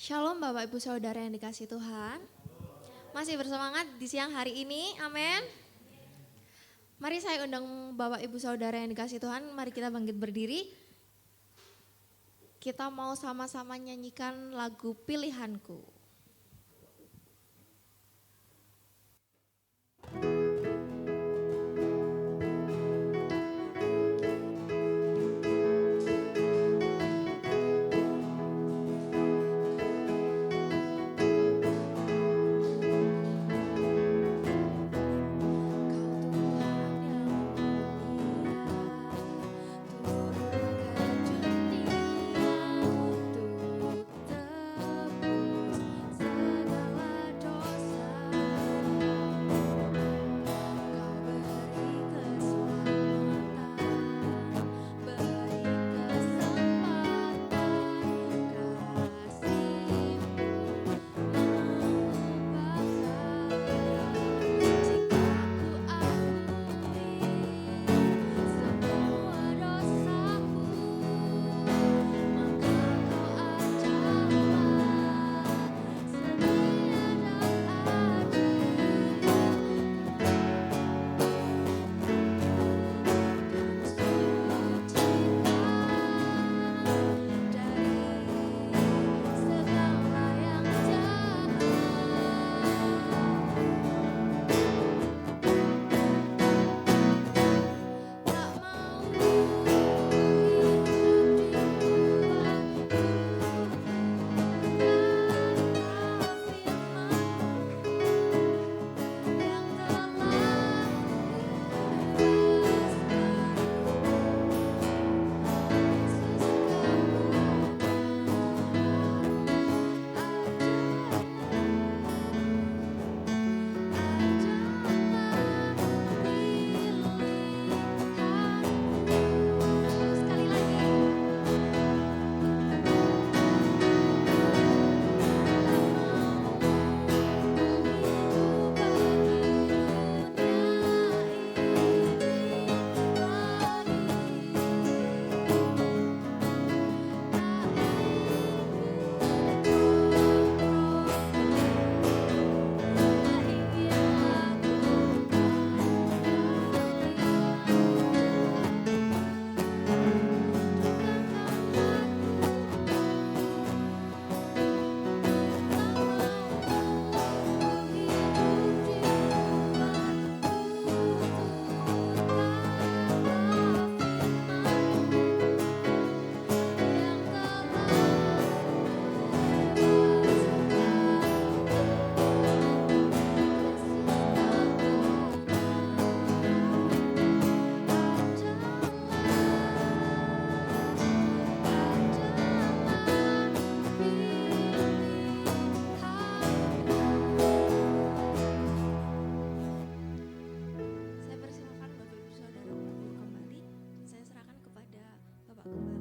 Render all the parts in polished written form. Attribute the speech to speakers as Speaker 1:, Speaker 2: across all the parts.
Speaker 1: Shalom Bapak Ibu Saudara yang dikasihi Tuhan. Masih bersemangat di siang hari ini, amin. Mari saya undang Bapak Ibu Saudara yang dikasihi Tuhan, mari kita bangkit berdiri. Kita mau sama-sama nyanyikan lagu Pilihanku. Saya persilakan Bapak Ibu Saudara untuk duduk kembali. Saya serahkan kepada Bapak Gembala.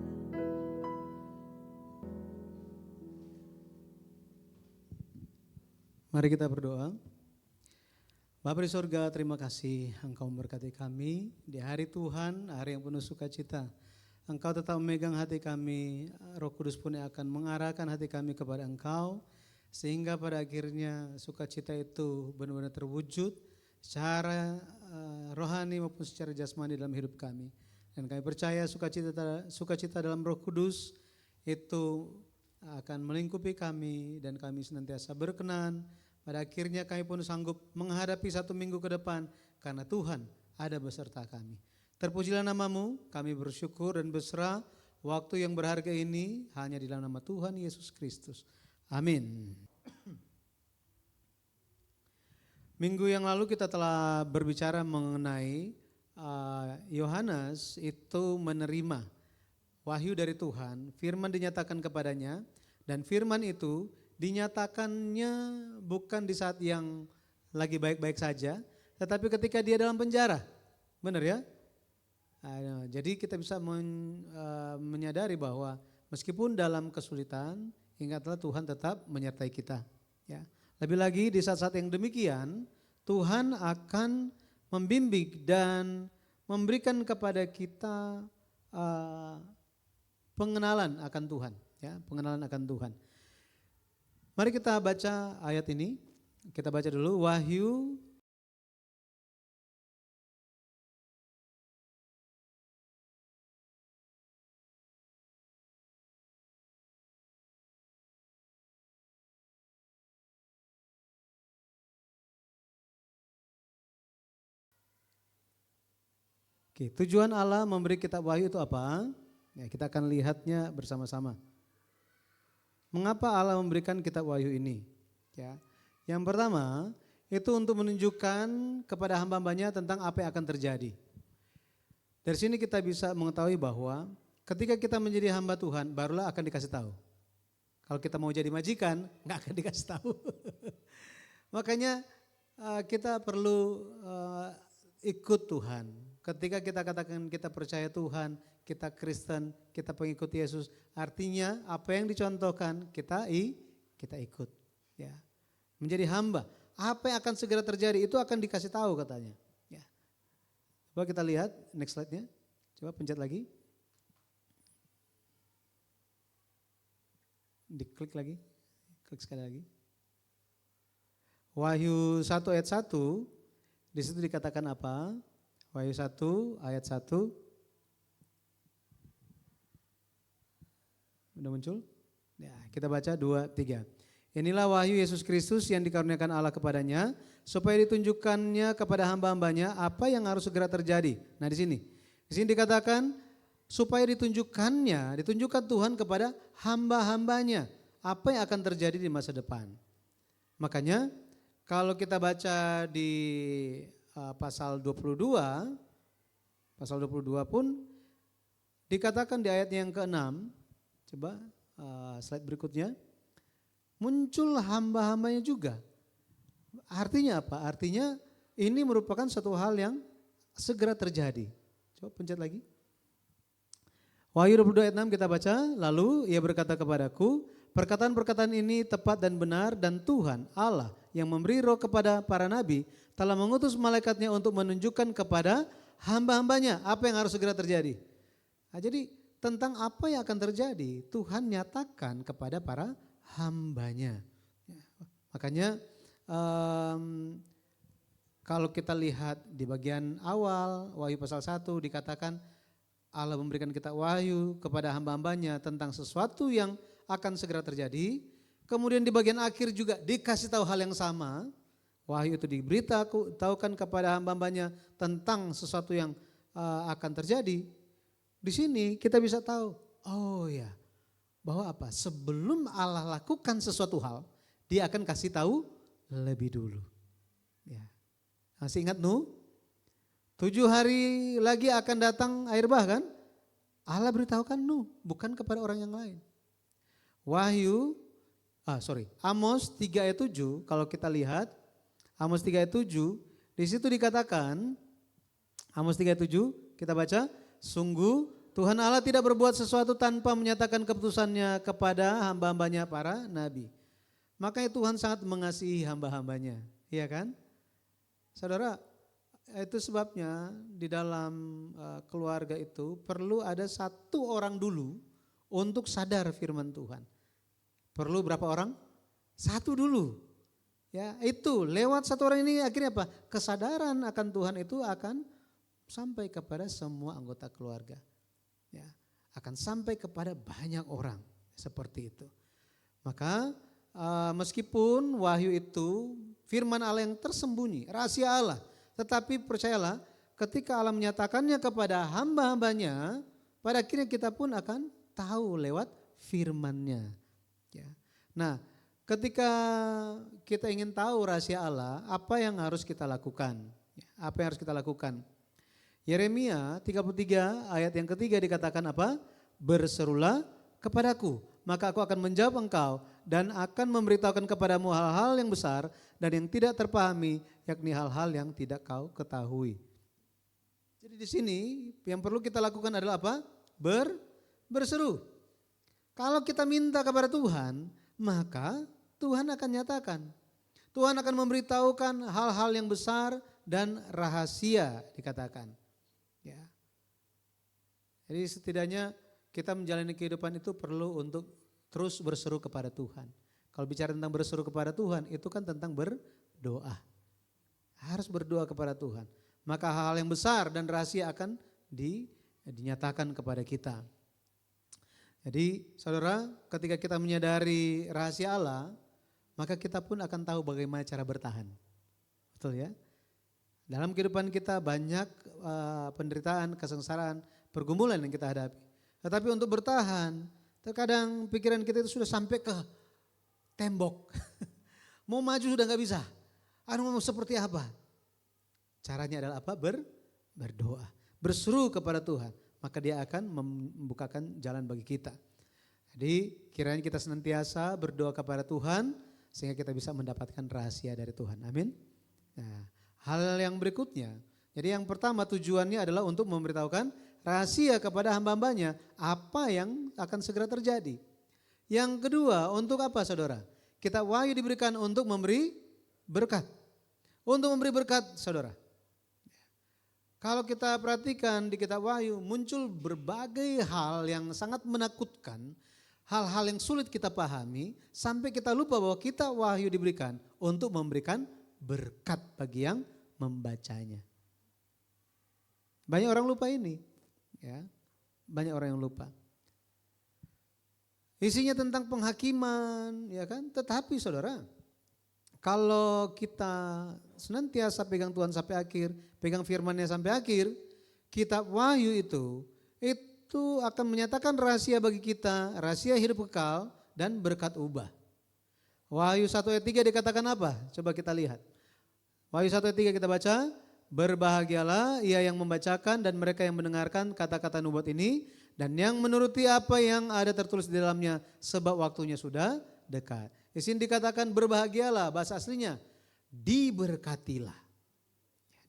Speaker 2: Mari kita berdoa. Bapa di sorga, terima kasih Engkau memberkati kami di hari Tuhan, hari yang penuh sukacita. Engkau tetap memegang hati kami, Roh Kudus pun yang akan mengarahkan hati kami kepada Engkau, sehingga pada akhirnya sukacita itu benar-benar terwujud secara rohani maupun secara jasmani dalam hidup kami. Dan kami percaya sukacita dalam Roh Kudus itu akan melingkupi kami dan kami senantiasa berkenan. Pada akhirnya kami pun sanggup menghadapi 1 minggu ke depan karena Tuhan ada beserta kami. Terpujilah namamu, kami bersyukur dan berserah waktu yang berharga ini hanya di dalam nama Tuhan Yesus Kristus. Amin. Minggu yang lalu kita telah berbicara mengenai Yohanes itu menerima wahyu dari Tuhan, firman dinyatakan kepadanya dan firman itu dinyatakannya bukan di saat yang lagi baik-baik saja, tetapi ketika dia dalam penjara, benar ya? Jadi kita bisa menyadari bahwa meskipun dalam kesulitan, ingatlah Tuhan tetap menyertai kita. Ya. Lebih lagi di saat-saat yang demikian, Tuhan akan membimbing dan memberikan kepada kita pengenalan akan Tuhan, ya, pengenalan akan Tuhan. Mari kita baca ayat ini. Kita baca dulu Wahyu Oke, tujuan Allah memberi kitab Wahyu itu apa? Ya, kita akan lihatnya bersama-sama. Mengapa Allah memberikan kitab Wahyu ini? Ya, yang pertama itu untuk menunjukkan kepada hamba-hambanya tentang apa yang akan terjadi. Dari sini kita bisa mengetahui bahwa ketika kita menjadi hamba Tuhan, barulah akan dikasih tahu. Kalau kita mau jadi majikan, nggak akan dikasih tahu. Makanya kita perlu ikut Tuhan. Ketika kita katakan kita percaya Tuhan, kita Kristen, kita pengikut Yesus, artinya apa yang dicontohkan kita ikut. Ya, menjadi hamba. Apa yang akan segera terjadi itu akan dikasih tahu katanya. Ya. Coba kita lihat next slide-nya. Coba pencet lagi. Diklik lagi. Klik sekali lagi. Wahyu 1 ayat 1, di situ dikatakan apa? Wahyu 1 ayat 1. Sudah muncul? Ya, kita baca 2, 3. Inilah wahyu Yesus Kristus yang dikaruniakan Allah kepadanya, supaya ditunjukkannya kepada hamba-hambanya apa yang harus segera terjadi. Nah di sini dikatakan supaya ditunjukkan Tuhan kepada hamba-hambanya apa yang akan terjadi di masa depan. Makanya kalau kita baca di pasal 22 pun dikatakan di ayat yang ke-6, coba slide berikutnya, muncul hamba-hambanya juga. Artinya apa? Artinya ini merupakan satu hal yang segera terjadi. Coba pencet lagi. Wahyu 22 ayat 6 kita baca, lalu ia berkata kepadaku, perkataan-perkataan ini tepat dan benar, dan Tuhan Allah yang memberi roh kepada para nabi telah mengutus malaikatnya untuk menunjukkan kepada hamba-hambanya apa yang harus segera terjadi. Nah, jadi tentang apa yang akan terjadi Tuhan nyatakan kepada para hambanya. Makanya kalau kita lihat di bagian awal Wahyu pasal 1 dikatakan Allah memberikan kita wahyu kepada hamba-hambanya tentang sesuatu yang akan segera terjadi. Kemudian di bagian akhir juga dikasih tahu hal yang sama. Wahyu itu diberitahukan kepada hamba-hambanya tentang sesuatu yang akan terjadi. Di sini kita bisa tahu, oh ya, bahwa apa? Sebelum Allah lakukan sesuatu hal, dia akan kasih tahu lebih dulu. Ya. Masih ingat Nuh? 7 hari lagi akan datang air bah kan? Allah beritahukan Nuh, bukan kepada orang yang lain. Amos 3 ayat 7, kalau kita lihat, Amos 3 ayat 7, di situ dikatakan, Amos 3 ayat 7, kita baca, sungguh Tuhan Allah tidak berbuat sesuatu tanpa menyatakan keputusannya kepada hamba-hambanya para nabi. Makanya Tuhan sangat mengasihi hamba-hambanya, iya kan? Saudara, itu sebabnya di dalam keluarga itu perlu ada satu orang dulu untuk sadar firman Tuhan. Perlu berapa orang? Satu dulu. Ya, itu lewat satu orang ini akhirnya apa? Kesadaran akan Tuhan itu akan sampai kepada semua anggota keluarga. Ya, akan sampai kepada banyak orang seperti itu. Maka meskipun wahyu itu firman Allah yang tersembunyi, rahasia Allah, tetapi percayalah ketika Allah menyatakannya kepada hamba-hambanya, pada akhirnya kita pun akan tahu lewat firman-Nya. Ya. Nah, ketika kita ingin tahu rahasia Allah, apa yang harus kita lakukan? Apa yang harus kita lakukan? Yeremia 33 ayat yang ketiga dikatakan apa? Berserulah kepadaku, maka aku akan menjawab engkau dan akan memberitahukan kepadamu hal-hal yang besar dan yang tidak terpahami, yakni hal-hal yang tidak kau ketahui. Jadi di sini yang perlu kita lakukan adalah apa? Berseru. Kalau kita minta kepada Tuhan, maka Tuhan akan nyatakan. Tuhan akan memberitahukan hal-hal yang besar dan rahasia dikatakan. Ya. Jadi setidaknya kita menjalani kehidupan itu perlu untuk terus berseru kepada Tuhan. Kalau bicara tentang berseru kepada Tuhan, itu kan tentang berdoa. Harus berdoa kepada Tuhan. Maka hal-hal yang besar dan rahasia akan dinyatakan kepada kita. Jadi saudara, ketika kita menyadari rahasia Allah, maka kita pun akan tahu bagaimana cara bertahan. Betul ya? Dalam kehidupan kita banyak penderitaan, kesengsaraan, pergumulan yang kita hadapi. Tetapi untuk bertahan, terkadang pikiran kita itu sudah sampai ke tembok. Mau maju sudah gak bisa. Mau seperti apa? Caranya adalah apa? Berdoa. Berseru kepada Tuhan. Maka dia akan membukakan jalan bagi kita. Jadi kiranya kita senantiasa berdoa kepada Tuhan. Sehingga kita bisa mendapatkan rahasia dari Tuhan. Amin. Nah, hal yang berikutnya. Jadi yang pertama tujuannya adalah untuk memberitahukan rahasia kepada hamba-hambanya. Apa yang akan segera terjadi. Yang kedua, untuk apa saudara? Kitab Wahyu diberikan untuk memberi berkat. Untuk memberi berkat saudara. Kalau kita perhatikan di kitab Wahyu muncul berbagai hal yang sangat menakutkan. Hal-hal yang sulit kita pahami sampai kita lupa bahwa kitab Wahyu diberikan untuk memberikan berkat bagi yang membacanya. Banyak orang lupa ini. Ya, banyak orang yang lupa. Isinya tentang penghakiman, ya kan? Tetapi saudara, kalau kita senantiasa pegang Tuhan sampai akhir, pegang firman-Nya sampai akhir, kitab Wahyu itu akan menyatakan rahasia bagi kita, rahasia hidup kekal dan berkat ubah. Wahyu 1 ayat 3 dikatakan apa? Coba kita lihat. Wahyu 1 ayat 3 kita baca, berbahagialah ia yang membacakan dan mereka yang mendengarkan kata-kata nubuat ini dan yang menuruti apa yang ada tertulis di dalamnya sebab waktunya sudah dekat. Di sini dikatakan berbahagialah, bahasa aslinya diberkatilah.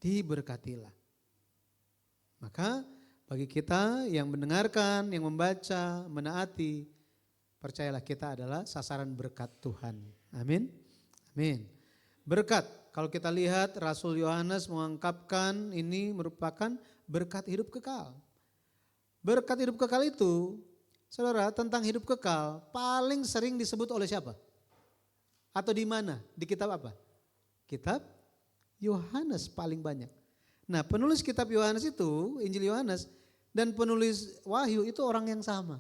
Speaker 2: Diberkatilah. Maka bagi kita yang mendengarkan, yang membaca, menaati, percayalah kita adalah sasaran berkat Tuhan. Amin. Amin. Berkat, kalau kita lihat Rasul Yohanes mengungkapkan ini merupakan berkat hidup kekal. Berkat hidup kekal itu, saudara, tentang hidup kekal paling sering disebut oleh siapa? Atau di mana? Di kitab apa? Kitab Yohanes paling banyak. Nah, penulis kitab Yohanes itu, Injil Yohanes, dan penulis Wahyu itu orang yang sama.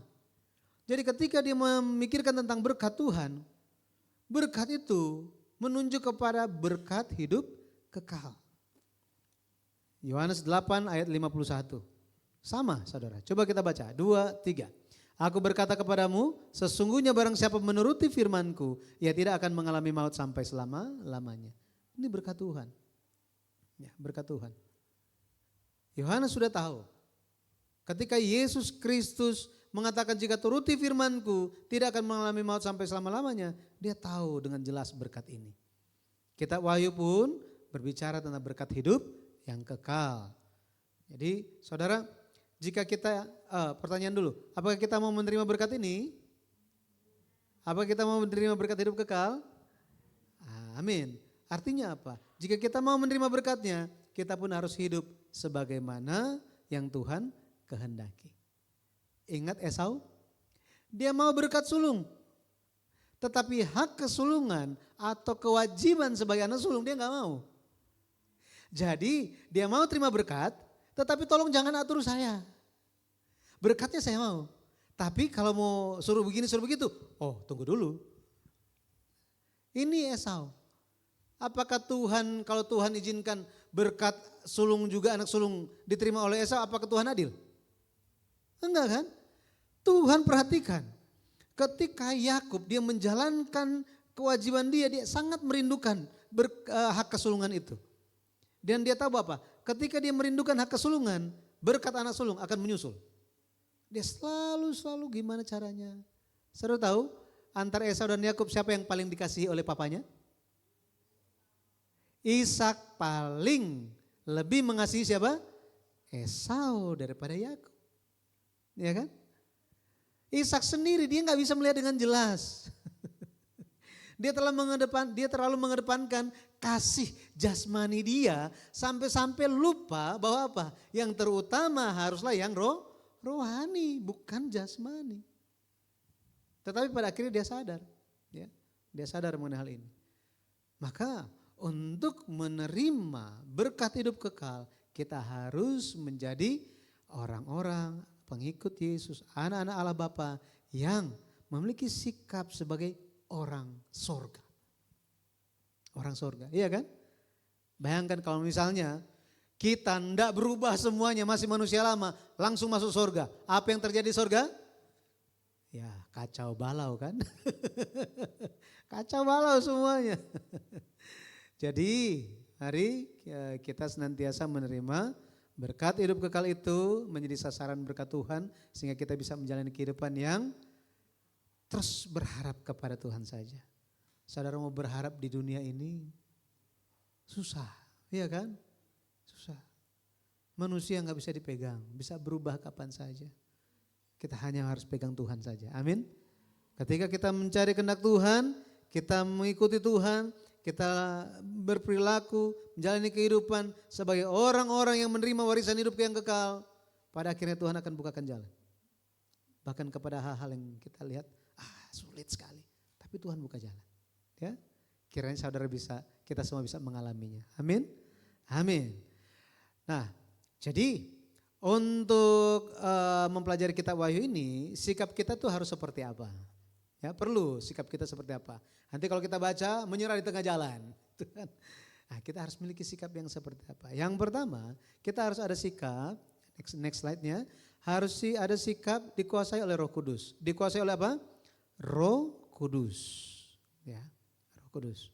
Speaker 2: Jadi ketika dia memikirkan tentang berkat Tuhan, berkat itu menunjuk kepada berkat hidup kekal. Yohanes 8 ayat 51. Sama saudara, coba kita baca, 2, 3. Aku berkata kepadamu, sesungguhnya barang siapa menuruti firmanku, ia tidak akan mengalami maut sampai selama-lamanya. Ini berkat Tuhan. Ya, berkat Tuhan. Yohanes sudah tahu, ketika Yesus Kristus mengatakan jika turuti firmanku, tidak akan mengalami maut sampai selama-lamanya, dia tahu dengan jelas berkat ini. Kitab Wahyu pun berbicara tentang berkat hidup yang kekal. Jadi saudara, jika kita, pertanyaan dulu, apakah kita mau menerima berkat ini? Apakah kita mau menerima berkat hidup kekal? Amin. Artinya apa? Jika kita mau menerima berkatnya, kita pun harus hidup sebagaimana yang Tuhan kehendaki. Ingat Esau? Dia mau berkat sulung. Tetapi hak kesulungan atau kewajiban sebagai anak sulung dia gak mau. Jadi dia mau terima berkat, tetapi tolong jangan atur saya. Berkatnya saya mau. Tapi kalau mau suruh begini, suruh begitu. Oh, tunggu dulu. Ini Esau. Apakah Tuhan, kalau Tuhan izinkan berkat sulung juga, anak sulung diterima oleh Esau, apakah Tuhan adil? Enggak kan? Tuhan perhatikan. Ketika Yakub dia menjalankan kewajiban dia sangat merindukan hak kesulungan itu. Dan dia tahu apa? Ketika dia merindukan hak kesulungan, berkat anak sulung akan menyusul. Dia selalu gimana caranya. Saudara tahu antara Esau dan Yakub siapa yang paling dikasihi oleh papanya? Ishak paling lebih mengasihi siapa? Esau daripada Yakub. Ya kan? Ishak sendiri dia nggak bisa melihat dengan jelas. Dia terlalu mengedepankan kasih jasmani dia sampai lupa bahwa apa? Yang terutama haruslah yang rohani, bukan jasmani. Tetapi pada akhirnya dia sadar, ya, Dia sadar mengenai hal ini. Maka untuk menerima berkat hidup kekal, kita harus menjadi orang-orang pengikut Yesus, anak-anak Allah Bapa yang memiliki sikap sebagai orang sorga. Orang sorga, iya kan? Bayangkan kalau misalnya kita tidak berubah semuanya, masih manusia lama, langsung masuk sorga. Apa yang terjadi di sorga? Ya kacau balau kan? Kacau balau semuanya. Jadi mari kita senantiasa menerima berkat hidup kekal itu menjadi sasaran berkat Tuhan. Sehingga kita bisa menjalani kehidupan yang terus berharap kepada Tuhan saja. Saudara mau berharap di dunia ini susah, iya kan? Susah. Manusia nggak bisa dipegang, bisa berubah kapan saja. Kita hanya harus pegang Tuhan saja, amin. Ketika kita mencari kehendak Tuhan, kita mengikuti Tuhan, kita berperilaku, menjalani kehidupan sebagai orang-orang yang menerima warisan hidup yang kekal. Pada akhirnya Tuhan akan bukakan jalan. Bahkan kepada hal-hal yang kita lihat, sulit sekali. Tapi Tuhan buka jalan. Ya, kiranya saudara bisa, kita semua bisa mengalaminya. Amin. Amin. Nah, jadi untuk mempelajari kitab Wahyu ini, sikap kita tuh harus seperti apa? Ya, perlu sikap kita seperti apa? Nanti kalau kita baca menyerah di tengah jalan. Nah, kita harus memiliki sikap yang seperti apa? Yang pertama, kita harus ada sikap, next slide-nya, harus ada sikap dikuasai oleh Roh Kudus. Dikuasai oleh apa? Roh Kudus. Ya, Roh Kudus.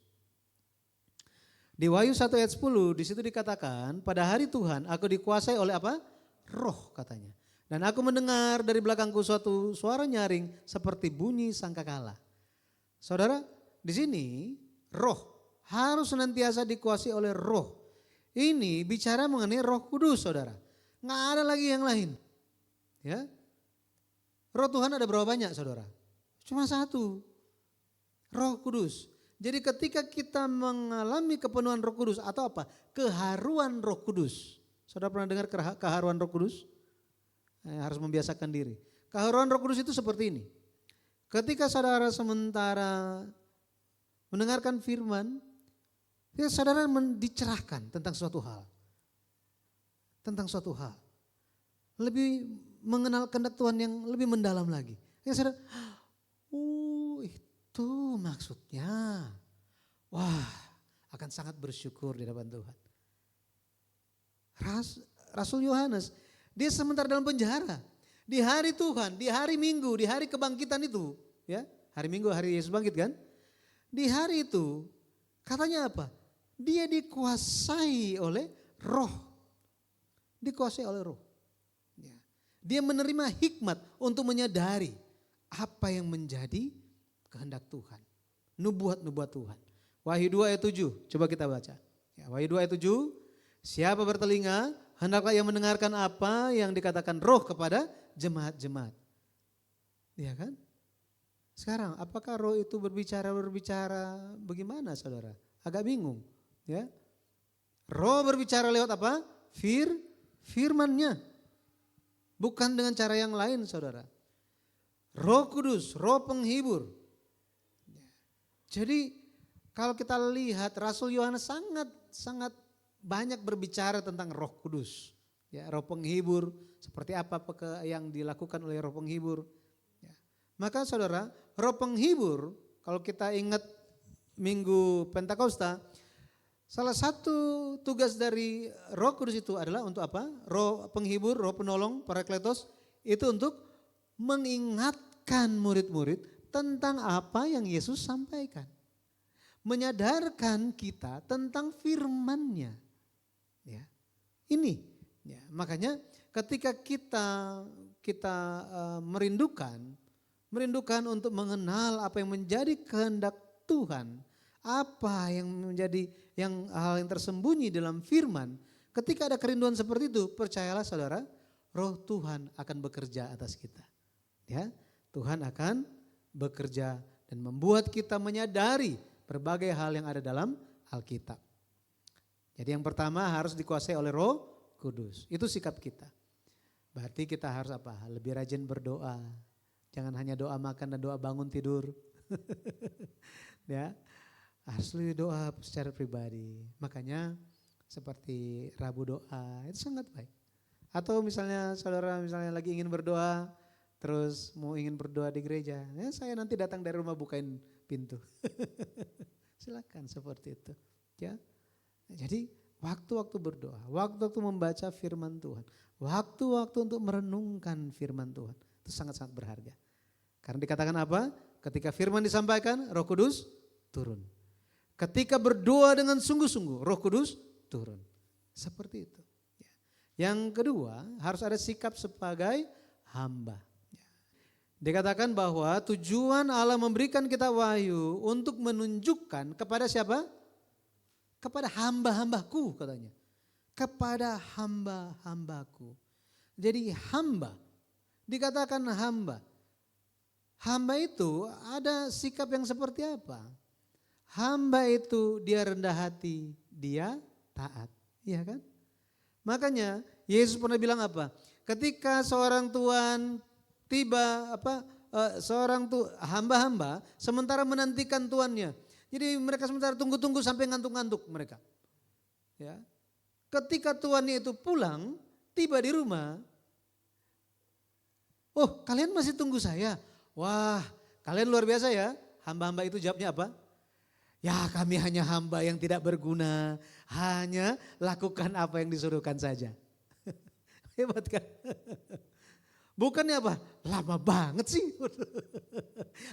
Speaker 2: Di Wahyu 1 ayat 10 di situ dikatakan, pada hari Tuhan aku dikuasai oleh apa? Roh katanya. Dan aku mendengar dari belakangku suatu suara nyaring seperti bunyi sangkakala. Saudara, di sini roh harus senantiasa dikuasai oleh roh. Ini bicara mengenai Roh Kudus, saudara. Nggak ada lagi yang lain. Ya, Roh Tuhan ada berapa banyak, saudara? Cuma satu, Roh Kudus. Jadi ketika kita mengalami kepenuhan Roh Kudus atau apa? Keharuan Roh Kudus. Saudara pernah dengar keharuan Roh Kudus? Harus membiasakan diri. Keharuan Roh Kudus itu seperti ini. Ketika saudara sementara mendengarkan firman, ya saudara dicerahkan tentang suatu hal. Tentang suatu hal. Lebih mengenal kehendak Tuhan yang lebih mendalam lagi. Ya saudara, itu maksudnya. Wah, akan sangat bersyukur di hadapan Tuhan. Rasul Yohanes, dia sementara dalam penjara. Di hari Tuhan, di hari Minggu, di hari kebangkitan itu. Ya, hari Minggu, hari Yesus bangkit kan. Di hari itu, katanya apa? Dia dikuasai oleh roh. Dikuasai oleh roh. Ya. Dia menerima hikmat untuk menyadari apa yang menjadi kehendak Tuhan. Nubuat-nubuat Tuhan. Wahyu 2 ayat 7, coba kita baca. Ya, Wahyu 2 ayat 7, siapa bertelinga, hendaklah ia mendengarkan apa yang dikatakan roh kepada jemaat-jemaat. Ya kan? Sekarang apakah roh itu berbicara bagaimana saudara? Agak bingung. Ya. Roh berbicara lewat apa? Firman-Nya. Bukan dengan cara yang lain saudara. Roh Kudus, roh penghibur. Jadi kalau kita lihat Rasul Yohanes sangat banyak berbicara tentang Roh Kudus. Ya, roh penghibur, seperti apa yang dilakukan oleh roh penghibur. Ya. Maka saudara, roh penghibur, kalau kita ingat Minggu Pentakosta, salah satu tugas dari Roh Kudus itu adalah untuk apa? Roh penghibur, roh penolong, Parakletos, itu untuk mengingatkan murid-murid tentang apa yang Yesus sampaikan. Menyadarkan kita tentang firman-Nya. Ya. Ini, ya, makanya ketika kita merindukan untuk mengenal apa yang menjadi kehendak Tuhan, apa yang menjadi hal yang tersembunyi dalam firman, ketika ada kerinduan seperti itu, percayalah saudara, roh Tuhan akan bekerja atas kita. Ya, Tuhan akan bekerja dan membuat kita menyadari berbagai hal yang ada dalam Alkitab. Jadi yang pertama harus dikuasai oleh Roh Kudus. Itu sikap kita. Berarti kita harus apa? Lebih rajin berdoa. Jangan hanya doa makan dan doa bangun tidur. Ya, harus lebih doa secara pribadi. Makanya seperti Rabu doa itu sangat baik. Atau misalnya saudara misalnya lagi ingin berdoa, terus mau ingin berdoa di gereja, ya saya nanti datang dari rumah bukain pintu. Silakan seperti itu. Ya, jadi waktu-waktu berdoa, waktu-waktu membaca firman Tuhan, waktu-waktu untuk merenungkan firman Tuhan itu sangat-sangat berharga. Karena dikatakan apa? Ketika firman disampaikan, Roh Kudus turun. Ketika berdoa dengan sungguh-sungguh, Roh Kudus turun. Seperti itu. Yang kedua, harus ada sikap sebagai hamba. Dikatakan bahwa tujuan Allah memberikan kita wahyu untuk menunjukkan kepada siapa? Kepada hamba-hambaku katanya. Kepada hamba-hambaku. Jadi hamba, dikatakan hamba. Hamba itu ada sikap yang seperti apa? Hamba itu dia rendah hati, dia taat. Iya kan? Makanya Yesus pernah bilang apa? Ketika seorang tuan tiba seorang hamba-hamba sementara menantikan tuannya. Jadi mereka sementara tunggu-tunggu sampai ngantuk-ngantuk mereka. Ya. Ketika tuannya itu pulang, tiba di rumah. Oh, kalian masih tunggu saya? Wah, kalian luar biasa ya. Hamba-hamba itu jawabnya apa? Ya, kami hanya hamba yang tidak berguna, hanya lakukan apa yang disuruhkan saja. Hebat kan? Bukannya apa? Lama banget sih.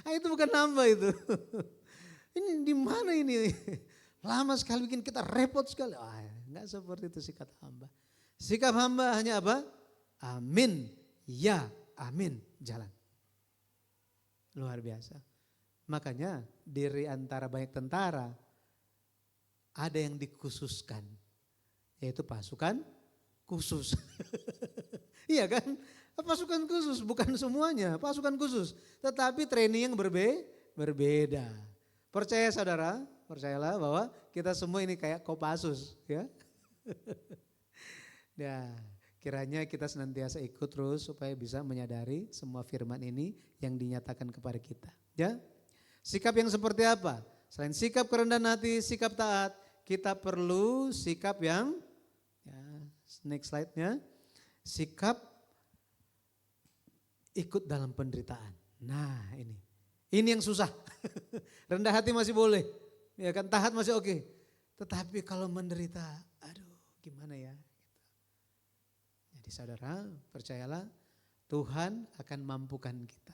Speaker 2: Itu bukan hamba itu. Ini di mana ini? Lama sekali bikin kita repot sekali. Enggak seperti itu sikap hamba. Sikap hamba hanya apa? Amin. Ya, amin. Jalan. Luar biasa. Makanya dari antara banyak tentara ada yang dikhususkan. Yaitu pasukan khusus. Iya kan? Pasukan khusus, bukan semuanya pasukan khusus. Tetapi training yang berbeda. Percaya saudara, percayalah bahwa kita semua ini kayak Kopassus. Ya. Ya, kiranya kita senantiasa ikut terus supaya bisa menyadari semua firman ini yang dinyatakan kepada kita. Ya, sikap yang seperti apa? Selain sikap kerendahan hati, sikap taat, kita perlu sikap yang, ya, next slide-nya, sikap ikut dalam penderitaan. Nah ini yang susah. Rendah hati masih boleh, ya kan, taat masih oke. Tetapi kalau menderita, aduh gimana ya. Jadi saudara percayalah Tuhan akan mampukan kita.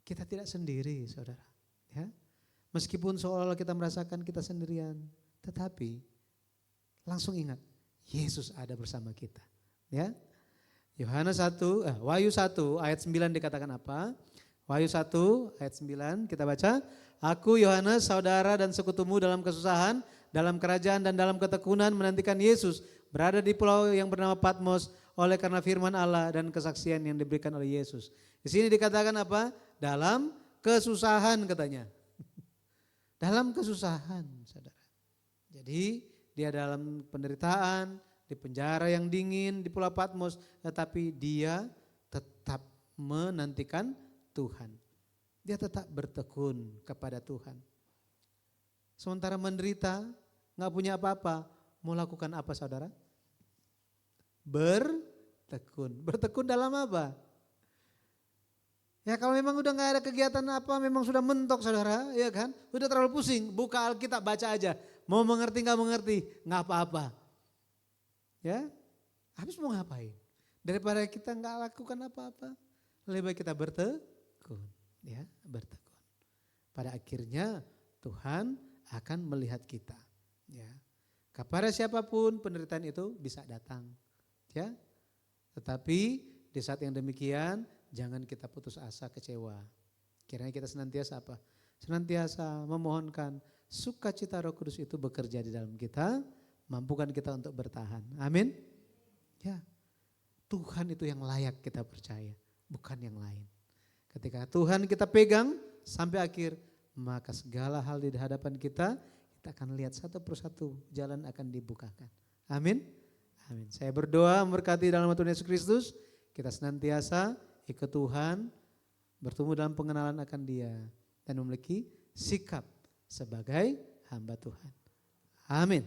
Speaker 2: Kita tidak sendiri saudara. Ya. Meskipun seolah-olah kita merasakan kita sendirian. Tetapi langsung ingat Yesus ada bersama kita. Ya. Wahyu 1 ayat 9 dikatakan apa? Wahyu 1 ayat 9 kita baca. Aku Yohanes saudara dan sekutumu dalam kesusahan, dalam kerajaan dan dalam ketekunan menantikan Yesus berada di pulau yang bernama Patmos oleh karena firman Allah dan kesaksian yang diberikan oleh Yesus. Di sini dikatakan apa? Dalam kesusahan katanya. Dalam kesusahan saudara. Jadi dia dalam penderitaan, di penjara yang dingin di pulau Patmos, tetapi dia tetap menantikan Tuhan. Dia tetap bertekun kepada Tuhan. Sementara menderita, gak punya apa-apa, mau lakukan apa saudara? Bertekun. Bertekun dalam apa? Ya kalau memang udah gak ada kegiatan apa, memang sudah mentok saudara, ya kan? Udah terlalu pusing, buka Alkitab baca aja. Mau mengerti gak mengerti, gak apa-apa. Ya, habis mau ngapain? Daripada kita gak lakukan apa-apa, lebih baik kita bertekun. Ya, bertekun. Pada akhirnya Tuhan akan melihat kita. Ya, kepada siapapun penderitaan itu bisa datang. Ya, tetapi di saat yang demikian jangan kita putus asa, kecewa. Kiranya kita senantiasa apa? Senantiasa memohonkan sukacita Roh Kudus itu bekerja di dalam kita, mampukan kita untuk bertahan. Amin. Ya, Tuhan itu yang layak kita percaya, bukan yang lain. Ketika Tuhan kita pegang sampai akhir, maka segala hal di hadapan kita akan lihat satu persatu jalan akan dibukakan. Amin. Amin. Saya berdoa memberkati dalam nama Tuhan Yesus Kristus, kita senantiasa ikut Tuhan, bertumbuh dalam pengenalan akan Dia, dan memiliki sikap sebagai hamba Tuhan. Amin.